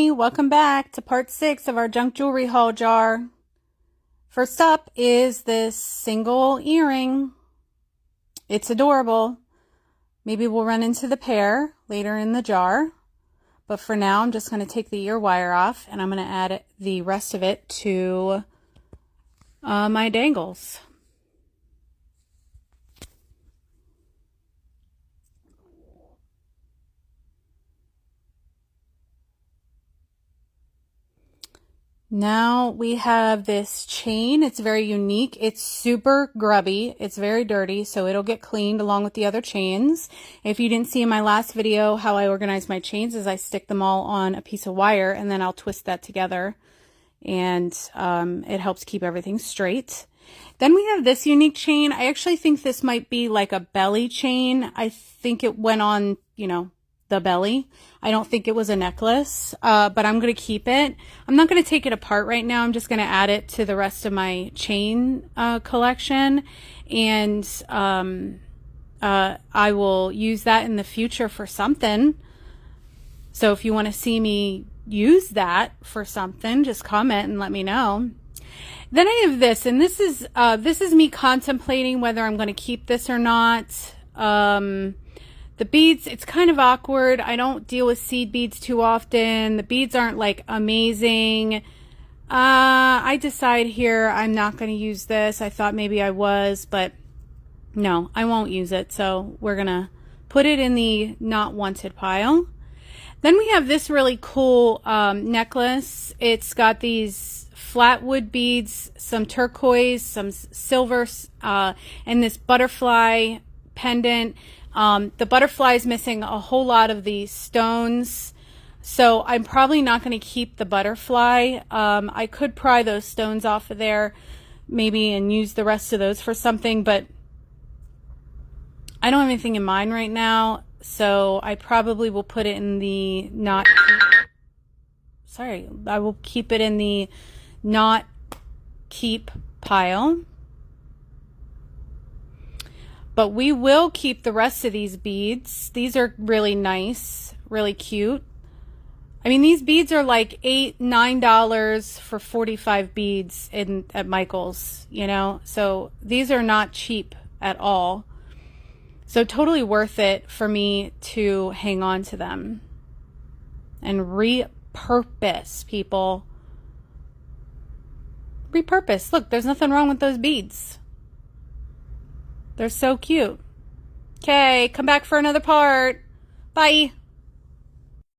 everybody, welcome back to part 6 of our junk jewelry haul jar. First up is this single earring. It's adorable. Maybe we'll run into the pair later in the jar, but for now I'm just going to take the ear wire off and I'm going to add the rest of it to my dangles. Now we have this chain. It's very unique. It's super grubby. It's very dirty, so it'll get cleaned along with the other chains. If you didn't see in my last video how I organize my chains is I stick them all on a piece of wire and then I'll twist that together, and it helps keep everything straight. Then we have this unique chain. I actually think this might be like a belly chain. I think it went on, the belly. I don't think it was a necklace, but I'm going to keep it. I'm not going to take it apart right now. I'm just going to add it to the rest of my chain collection, and I will use that in the future for something. So if you want to see me use that for something, just comment and let me know. Then I have this, and this is me contemplating whether I'm going to keep this or not. The beads, it's kind of awkward. I don't deal with seed beads too often. The beads aren't like amazing. I decide here I'm not going to use this. I thought maybe I was, but no, I won't use it. So we're going to put it in the not wanted pile. Then we have this really cool necklace. It's got these flat wood beads, some turquoise, some silver, and this butterfly pendant. The butterfly is missing a whole lot of the stones, so I'm probably not going to keep the butterfly. I could pry those stones off of there maybe and use the rest of those for something, but I don't have anything in mind right now, so I probably will put it in the I will keep it in the not keep pile. But we will keep the rest of these beads. These are really nice, really cute. I mean, these beads are like $8, $9 for 45 beads at Michael's, So these are not cheap at all. So totally worth it for me to hang on to them and repurpose, people. Repurpose. Look, there's nothing wrong with those beads. They're so cute. Okay, come back for another part. Bye.